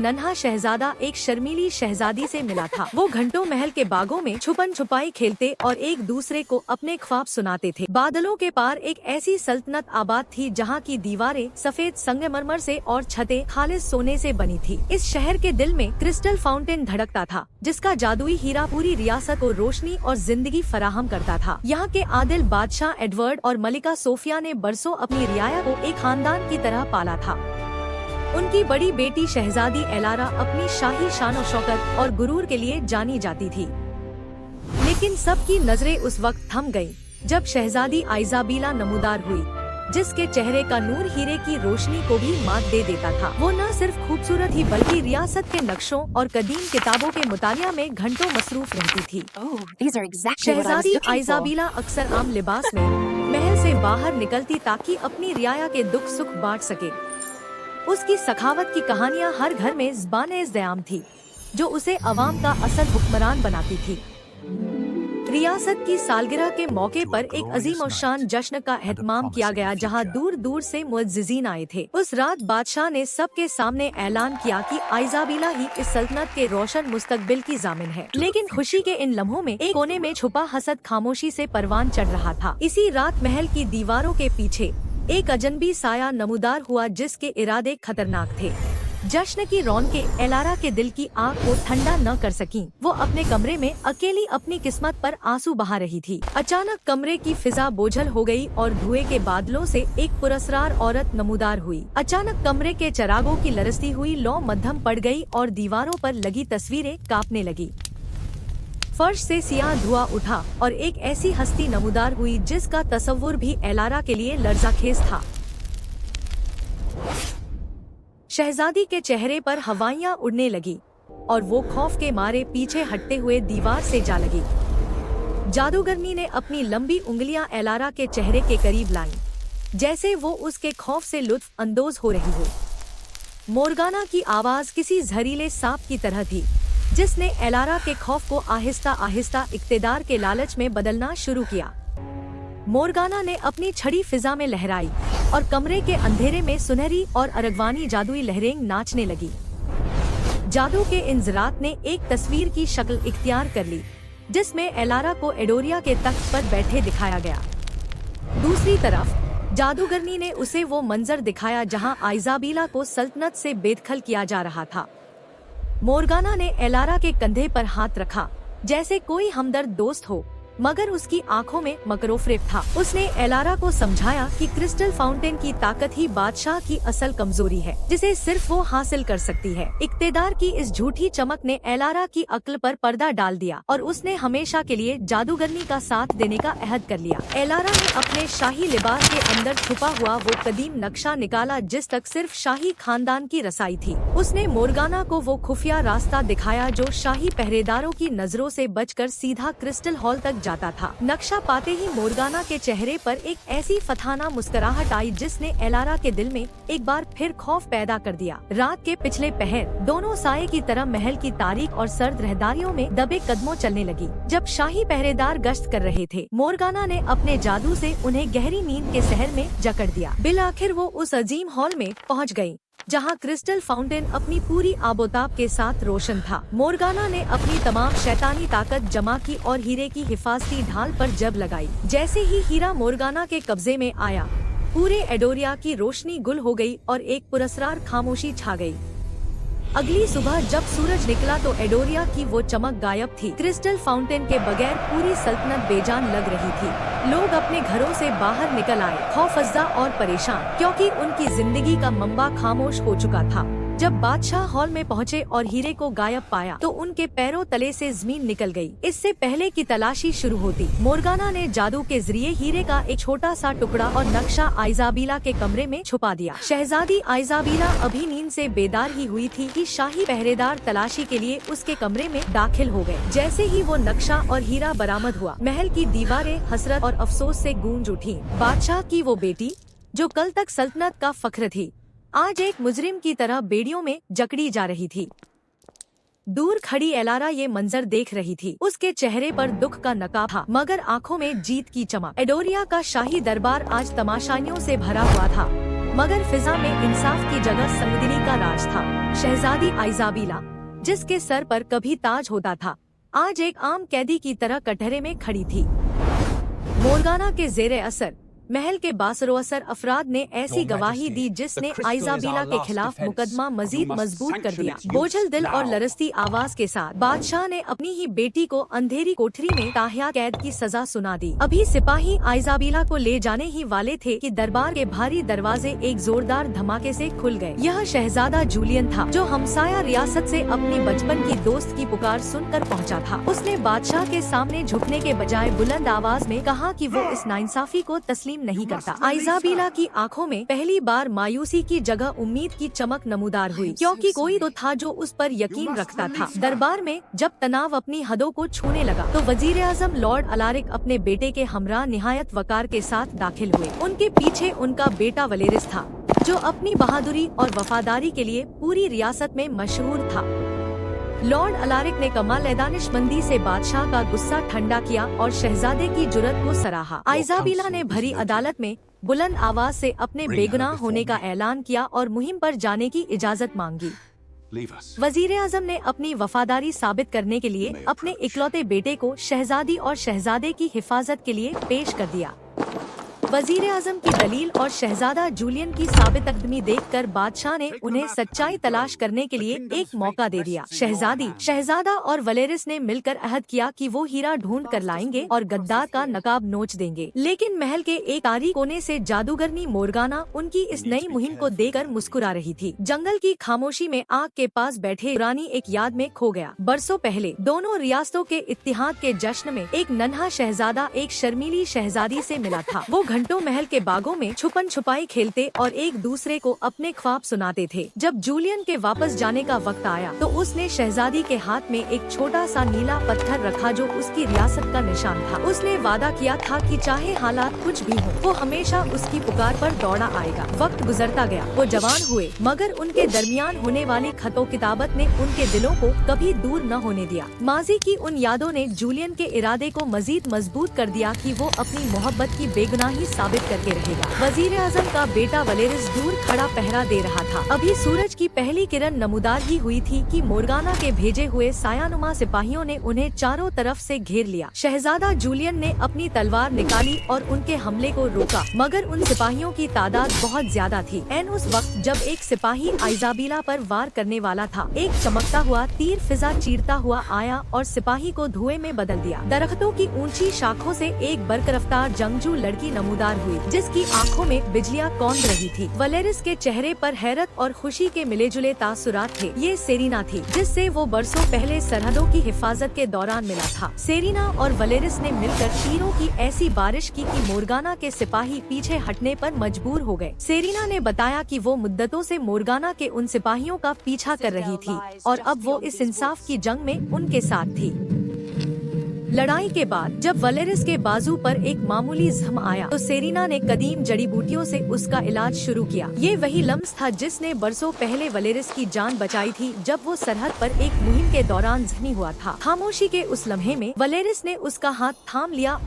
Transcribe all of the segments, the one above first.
नन्हा शहजादा एक शर्मीली शहजादी से मिला था। वो घंटों महल के बागों में छुपन छुपाई खेलते और एक दूसरे को अपने ख्वाब सुनाते थे। बादलों के पार एक ऐसी सल्तनत आबाद थी जहाँ की दीवारें सफेद संगमरमर से और छतें खालिस सोने से बनी थी। इस शहर के दिल में क्रिस्टल फाउंटेन धड़कता था, जिसका जादुई हीरा पूरी रियासत को रोशनी और जिंदगी फराहम करता था। यहाँ के आदिल बादशाह एडवर्ड और मलिका सोफिया ने बरसों अपनी रियाया को एक खानदान की तरह पाला था। उनकी बड़ी बेटी शहजादी एलारा अपनी शाही शान शौकत और गुरूर के लिए जानी जाती थी, लेकिन सबकी नजरें उस वक्त थम गईं, जब शहजादी आइजाबेला नमूदार हुई, जिसके चेहरे का नूर हीरे की रोशनी को भी मात दे देता था। वो न सिर्फ खूबसूरत ही बल्कि रियासत के नक्शों और कदीम किताबों के मुतालिया में घंटों मसरूफ रहती थी। शहजादी आइजाबेला अक्सर आम लिबास में महल से बाहर निकलती ताकि अपनी रियाया के दुख सुख बांट सके। उसकी सखावत की कहानियां हर घर में ज़बान-ए-ज़याम थी, जो उसे अवाम का असल हुक्मरान बनाती थी। रियासत की सालगिरह के मौके पर एक अजीम और शान जश्न का एहतमाम किया गया, जहां दूर दूर से मुअज्जिज़ीन आए थे। उस रात बादशाह ने सबके सामने ऐलान किया कि आइजाबेला ही इस सल्तनत के रोशन मुस्तकबिल की जामिन है। लेकिन खुशी के इन लम्हों में एक कोने में छुपा हसद खामोशी से परवान चढ़ रहा था। इसी रात महल की दीवारों के पीछे एक अजनबी साया नमूदार हुआ, जिसके इरादे खतरनाक थे। जश्न की रौनकें एलारा के दिल की आग को ठंडा न कर सकीं। वो अपने कमरे में अकेली अपनी किस्मत पर आंसू बहा रही थी। अचानक कमरे की फिजा बोझल हो गई और धुएं के बादलों से एक पुरस्कार औरत नमूदार हुई। अचानक कमरे के चरागों की लरसती हुई लौ मद्धम पड़ गई और दीवारों पर लगी तस्वीरें कांपने लगी। फर्श से सियाह धुआं उठा और एक ऐसी हस्ती नमूदार हुई जिसका तसव्वुर भी एलारा के लिए लर्ज़ाखेज था। शहजादी के चेहरे पर हवाइयां उड़ने लगी और वो खौफ के मारे पीछे हटते हुए दीवार से जा लगी। जादूगरनी ने अपनी लंबी उंगलियां एलारा के चेहरे के करीब लाईं, जैसे वो उसके खौफ से लुत्फ अंदोज हो रही हो। मोर्गाना की आवाज किसी जहरीले सांप की तरह थी, जिसने एलारा के खौफ को आहिस्ता आहिस्ता इक्तिदार के लालच में बदलना शुरू किया। मोर्गाना ने अपनी छड़ी फिजा में लहराई और कमरे के अंधेरे में सुनहरी और अरगवानी जादुई लहरें नाचने लगी। जादू के इन ज़रात ने एक तस्वीर की शक्ल इख्तियार कर ली, जिसमें एलारा को एडोरिया के तख्त पर बैठे दिखाया गया। दूसरी तरफ जादूगरनी ने उसे वो मंजर दिखाया जहां आइजाबेला को सल्तनत से बेदखल किया जा रहा था। मोर्गाना ने एलारा के कंधे पर हाथ रखा, जैसे कोई हमदर्द दोस्त हो, मगर उसकी आंखों में मकरोफरेब था। उसने एलारा को समझाया कि क्रिस्टल फाउंटेन की ताकत ही बादशाह की असल कमजोरी है, जिसे सिर्फ वो हासिल कर सकती है। इक्तिदार की इस झूठी चमक ने एलारा की अक्ल पर पर्दा डाल दिया और उसने हमेशा के लिए जादूगरनी का साथ देने का अहद कर लिया। एलारा ने अपने शाही लिबास के अंदर छुपा हुआ वो कदीम नक्शा निकाला, जिस तक सिर्फ शाही खानदान की रसाई थी। उसने मोर्गाना को वो खुफिया रास्ता दिखाया जो शाही पहरेदारों की नजरों से बचकर सीधा क्रिस्टल हॉल तक जाता था। नक्शा पाते ही मोर्गाना के चेहरे पर एक ऐसी फथाना मुस्कुराहट आई जिसने एलारा के दिल में एक बार फिर खौफ पैदा कर दिया। रात के पिछले पहर दोनों साये की तरह महल की तारीक और सर्द रहदारियों में दबे कदमों चलने लगी। जब शाही पहरेदार गश्त कर रहे थे, मोर्गाना ने अपने जादू से उन्हें गहरी नींद के सहर में जकड़ दिया। बिलाखिर वो उस अजीम हॉल में पहुँच गयी, जहां क्रिस्टल फाउंटेन अपनी पूरी आबोताब के साथ रोशन था। मोर्गाना ने अपनी तमाम शैतानी ताकत जमा की और हीरे की हिफाजती ढाल पर जब लगाई। जैसे ही हीरा मोर्गाना के कब्जे में आया, पूरे एडोरिया की रोशनी गुल हो गई और एक पुरस्कार खामोशी छा गई। अगली सुबह जब सूरज निकला तो एडोरिया की वो चमक गायब थी। क्रिस्टल फाउंटेन के बगैर पूरी सल्तनत बेजान लग रही थी। लोग अपने घरों से बाहर निकल आए, खौफजदा और परेशान, क्योंकि उनकी जिंदगी का मंबा खामोश हो चुका था। जब बादशाह हॉल में पहुंचे और हीरे को गायब पाया तो उनके पैरों तले से जमीन निकल गई। इससे पहले की तलाशी शुरू होती, मोर्गाना ने जादू के जरिए हीरे का एक छोटा सा टुकड़ा और नक्शा आइजाबेला के कमरे में छुपा दिया। शहजादी आइजाबेला अभी नींद से बेदार ही हुई थी कि शाही पहरेदार तलाशी के लिए उसके कमरे में दाखिल हो गए। जैसे ही वो नक्शा और हीरा बरामद हुआ, महल की दीवारें हसरत और अफसोस से गूंज उठी। बादशाह की वो बेटी, जो कल तक सल्तनत का फख्र थी, आज एक मुजरिम की तरह बेड़ियों में जकड़ी जा रही थी। दूर खड़ी एलारा ये मंजर देख रही थी। उसके चेहरे पर दुख का नकाब था, मगर आंखों में जीत की चमक। एडोरिया का शाही दरबार आज तमाशाइयों से भरा हुआ था। मगर फिजा में इंसाफ की जगह संगदिली का राज था। शहजादी आइजाबिला, जिसके सर पर कभी ताज होता था, आज एक आम कैदी की तरह कटहरे में खड़ी थी। मोर्गाना के जेरे असर महल के बासरो-असर अफराद ने ऐसी गवाही दी जिसने आइजाबिला के खिलाफ मुकदमा मजीद मजबूत कर दिया। बोझल दिल और लरसती आवाज के साथ बादशाह ने अपनी ही बेटी को अंधेरी कोठरी में ताहिया कैद की सजा सुना दी। अभी सिपाही आइजाबिला को ले जाने ही वाले थे कि दरबार के भारी दरवाजे एक जोरदार धमाके से खुल गए। यह शहजादा जूलियन था, जो हमसाया रियासत से अपनी बचपन की दोस्त की पुकार सुनकर पहुंचा था। उसने बादशाह के सामने झुकने के बजाय बुलंद आवाज में कहा कि वो इस नाइंसाफी को तस्लीम नहीं करता। आइजाबिला की आंखों में पहली बार मायूसी की जगह उम्मीद की चमक नमूदार हुई, क्योंकि कोई तो था जो उस पर यकीन रखता था। दरबार में जब तनाव अपनी हदों को छूने लगा तो वजीर आजम लॉर्ड अलारिक अपने बेटे के हमरा निहायत वकार के साथ दाखिल हुए। उनके पीछे उनका बेटा वलेरिस था, जो अपनी बहादुरी और वफादारी के लिए पूरी रियासत में मशहूर था। लॉर्ड अलारिक ने कमाल दानिशमंदी से बादशाह का गुस्सा ठंडा किया और शहजादे की जुर्रत को सराहा। आइजाबिला ने भरी अदालत में बुलंद आवाज से अपने बेगुनाह होने का ऐलान किया और मुहिम पर जाने की इजाजत मांगी। वजीर आजम ने अपनी वफादारी साबित करने के लिए अपने इकलौते बेटे को शहजादी और शहजादे की हिफाजत के लिए पेश कर दिया। वजीर आजम की दलील और शहजादा जूलियन की साबित कदमी देखकर बादशाह ने उन्हें सच्चाई तलाश करने के लिए एक मौका दे दिया। शहजादा और वलेरिस ने मिलकर अहद किया कि वो हीरा ढूंढ कर लाएंगे और गद्दार का नकाब नोच देंगे। लेकिन महल के एक आरी कोने से जादूगरनी मोर्गाना उनकी इस नई मुहिम को देखकर मुस्कुरा रही थी। जंगल की खामोशी में आग के पास बैठे पुरानी एक याद में खो गया। बरसों पहले दोनों रियासतों के इत्तिहाद के जश्न में एक नन्हा शहजादा एक शर्मीली शहजादी से मिला था। वो घंटों महल के बागों में छुपन छुपाई खेलते और एक दूसरे को अपने ख्वाब सुनाते थे। जब जूलियन के वापस जाने का वक्त आया तो उसने शहजादी के हाथ में एक छोटा सा नीला पत्थर रखा जो उसकी रियासत का निशान था। उसने वादा किया था कि चाहे हालात कुछ भी हो, वो हमेशा उसकी पुकार पर दौड़ा आएगा। वक्त गुजरता गया, वो जवान हुए, मगर उनके दरमियान होने वाली खतो किताबत ने उनके दिलों को कभी दूर न होने दिया। माजी की उन यादों ने जूलियन के इरादे को मजीद मजबूत कर दिया कि वो अपनी मोहब्बत की बेगुनाही साबित करके रहेगा। वजीर आजम का बेटा वलेरिस दूर खड़ा पहरा दे रहा था। अभी सूरज की पहली किरण नमूदार ही हुई थी कि मोर्गाना के भेजे हुए सायानुमा सिपाहियों ने उन्हें चारों तरफ से घेर लिया। शहजादा जूलियन ने अपनी तलवार निकाली और उनके हमले को रोका, मगर उन सिपाहियों की तादाद बहुत ज्यादा थी। ऐन उस वक्त जब एक सिपाही आइजाबिला पर वार करने वाला था, एक चमकता हुआ तीर फिजा चीरता हुआ आया और सिपाही को धुएं में बदल दिया। दरख्तों की ऊंची शाखों से एक बरकरफ्तार जंगजू लड़की नमूदार हुई, जिसकी आंखों में बिजलियां कौंध रही थी। वलेरिस के चेहरे पर हैरत और खुशी के मिले-जुले तासुरात थे। ये सेरिना थी, जिससे वो बरसों पहले सरहदों की हिफाजत के दौरान मिला था। सेरिना और वलेरिस ने मिलकर तीरों की ऐसी बारिश की कि मोर्गाना के सिपाही पीछे हटने पर मजबूर हो गए। सेरिना ने बताया कि वो मुद्दतों से मोर्गाना के उन सिपाहियों का पीछा कर रही थी और अब वो इस इंसाफ की जंग में उनके साथ थी। लड़ाई के बाद जब वलेरिस के बाजू पर एक मामूली जख्म आया तो सेरिना ने कदीम जड़ी बूटियों से उसका इलाज शुरू किया। ये वही लम्स था जिसने बरसों पहले वलेरिस की जान बचाई थी जब वो सरहद पर एक मुहिम के दौरान जख्मी हुआ था। खामोशी के उस लम्हे में वलेरिस ने उसका हाथ थाम लिया।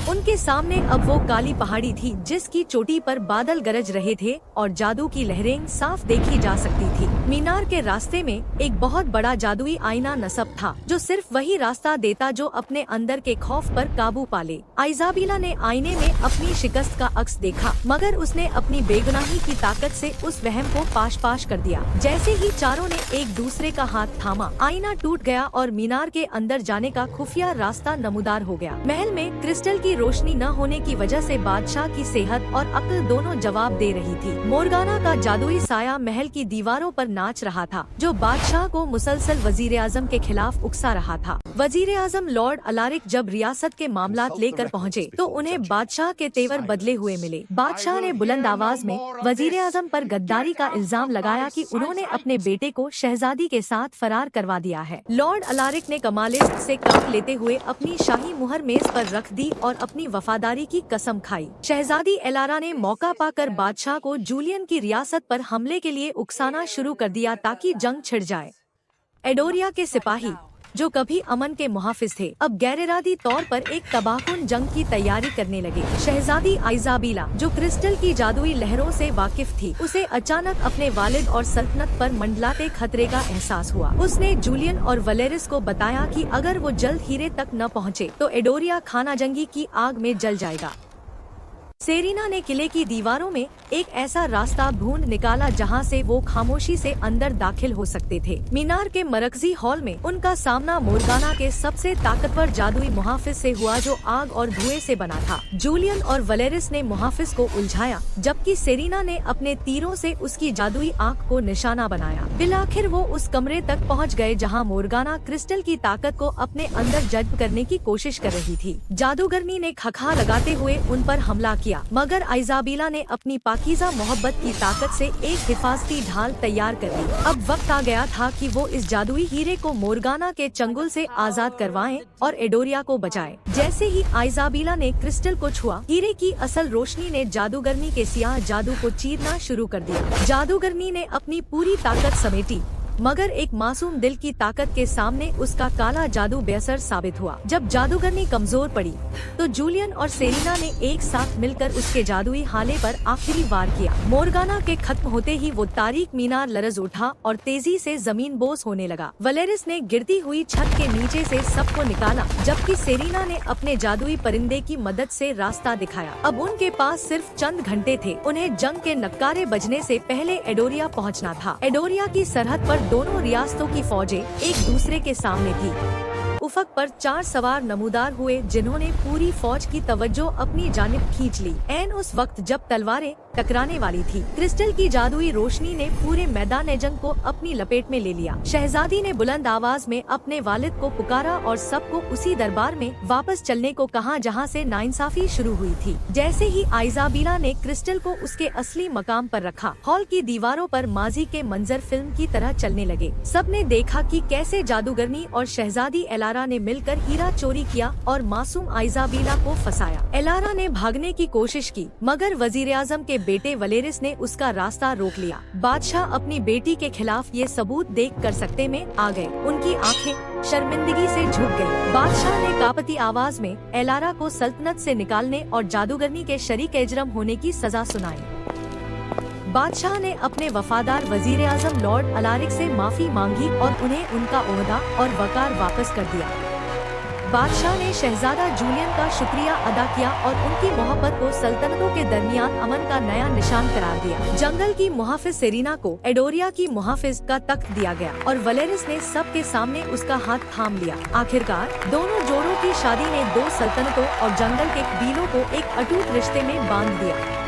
उनके सामने अब वो काली पहाड़ी थी जिसकी चोटी पर बादल गरज रहे थे और जादू की लहरें साफ देखी जा सकती थी। मीनार के रास्ते में एक बहुत बड़ा जादुई आईना नस्ब था जो सिर्फ वही रास्ता देता जो अपने अंदर के खौफ पर काबू पाले। आइजाबिला ने आईने में अपनी शिकस्त का अक्स देखा, मगर उसने अपनी बेगुनाही की ताकत से उस वहम को पाश पाश कर दिया। जैसे ही चारों ने एक दूसरे का हाथ थामा, आईना टूट गया और मीनार के अंदर जाने का खुफिया रास्ता नमूदार हो गया। महल में क्रिस्टल की रोशनी न होने की वजह से बादशाह की सेहत और अक्ल दोनों जवाब दे रही थी। मोर्गाना का जादुई साया महल की दीवारों पर नाच रहा था, जो बादशाह को मुसलसल वजीर आजम के खिलाफ उकसा रहा था। वजीर आजम लॉर्ड अलारिक जब रियासत के मामलात लेकर पहुँचे तो उन्हें बादशाह के तेवर बदले हुए मिले। बादशाह ने बुलंद आवाज में वजीर आजम पर गद्दारी का इल्जाम लगाया कि उन्होंने अपने बेटे को शहजादी के साथ फरार करवा दिया है। लॉर्ड अलारिक ने कमालिस्त से काम लेते हुए अपनी शाही मुहर मेज पर रख दी और अपनी वफादारी की कसम खाई। शहजादी एलारा ने मौका पाकर बादशाह को जूलियन की रियासत पर हमले के लिए उकसाना शुरू कर दिया ताकि जंग छिड़ जाए। एडोरिया के सिपाही जो कभी अमन के मुहाफिज थे, अब गैर-इरादी तौर पर एक तबाहकुन जंग की तैयारी करने लगे। शहजादी आइजाबेला, जो क्रिस्टल की जादुई लहरों से वाकिफ थी, उसे अचानक अपने वालिद और सल्तनत पर मंडलाते खतरे का एहसास हुआ। उसने जूलियन और वलेरिस को बताया कि अगर वो जल्द हीरे तक न पहुँचे तो एडोरिया खाना जंगी की आग में जल जाएगा। सेरिना ने किले की दीवारों में एक ऐसा रास्ता ढूंढ निकाला जहां से वो खामोशी से अंदर दाखिल हो सकते थे। मीनार के मरकजी हॉल में उनका सामना मोर्गाना के सबसे ताकतवर जादुई मुहाफिज से हुआ, जो आग और धुएं से बना था। जूलियन और वलेरिस ने मुहाफिज को उलझाया, जबकि सेरिना ने अपने तीरों से उसकी जादुई आंख को निशाना बनाया। बिलाखिर वो उस कमरे तक पहुंच गए जहां मोर्गाना क्रिस्टल की ताकत को अपने अंदर जज्ब करने की कोशिश कर रही थी। जादूगरनी ने खखा लगाते हुए उन पर हमला किया, मगर आइजाबेला ने अपनी पाकीज़ा मोहब्बत की ताकत से एक हिफाजती ढाल तैयार कर ली। अब वक्त आ गया था कि वो इस जादुई हीरे को मोर्गाना के चंगुल से आजाद करवाएं और एडोरिया को बचाएं। जैसे ही आइजाबेला ने क्रिस्टल को छुआ, हीरे की असल रोशनी ने जादूगरनी के सियाह जादू को चीरना शुरू कर दिया। जादूगरनी ने अपनी पूरी ताकत समेटी, मगर एक मासूम दिल की ताकत के सामने उसका काला जादू बेअसर साबित हुआ। जब जादूगरनी कमजोर पड़ी तो जूलियन और सेरिना ने एक साथ मिलकर उसके जादुई हाले पर आखिरी वार किया। मोर्गाना के खत्म होते ही वो तारीक मीनार लरज उठा और तेजी से जमीन बोस होने लगा। वलेरिस ने गिरती हुई छत के नीचे से सबको निकाला, जबकि सेरिना ने अपने जादुई परिंदे की मदद से रास्ता दिखाया। अब उनके पास सिर्फ चंद घंटे थे। उन्हें जंग के नक्कारे बजने से पहले एडोरिया पहुंचना था। एडोरिया की सरहद पर दोनों रियासतों की फौजें एक दूसरे के सामने थी। उफक पर 4 सवार नमूदार हुए, जिन्होंने पूरी फौज की तवज्जो अपनी जानिब खींच ली। ऐन उस वक्त जब तलवारें टकराने वाली थी, क्रिस्टल की जादुई रोशनी ने पूरे मैदान जंग को अपनी लपेट में ले लिया। शहजादी ने बुलंद आवाज में अपने वालिद को पुकारा और सबको उसी दरबार में वापस चलने को कहा जहां से नाइंसाफी शुरू हुई थी। जैसे ही आइजाबेला ने क्रिस्टल को उसके असली मकाम पर रखा, हॉल की दीवारों पर माजी के मंजर फिल्म की तरह चलने लगे। सबने देखा कि कैसे जादूगरनी और शहजादी एलारा ने मिलकर हीरा चोरी किया और मासूम आइजाबेला को फंसाया। एलारा ने भागने की कोशिश की, मगर वजीर-ए-आज़म के बेटे वलेरिस ने उसका रास्ता रोक लिया। बादशाह अपनी बेटी के खिलाफ ये सबूत देख कर सकते में आ गए। उनकी आंखें शर्मिंदगी से झुक गईं। बादशाह ने कांपती आवाज में एलारा को सल्तनत से निकालने और जादूगरनी के शरीक इजरम होने की सजा सुनाई। बादशाह ने अपने वफादार वजीर-ए-आज़म लॉर्ड अलारिक से माफी मांगी और उन्हें उनका ओहदा और वकार वापस कर दिया। बादशाह ने शहजादा जूलियन का शुक्रिया अदा किया और उनकी मोहब्बत को सल्तनतों के दरमियान अमन का नया निशान करार दिया। जंगल की मुहाफिज सेरिना को एडोरिया की मुहाफिज का तख्त दिया गया और वलेरिस ने सबके सामने उसका हाथ थाम लिया। आखिरकार दोनों जोड़ों की शादी ने 2 सल्तनतों और जंगल के कबीलों को एक अटूट रिश्ते में बांध दिया।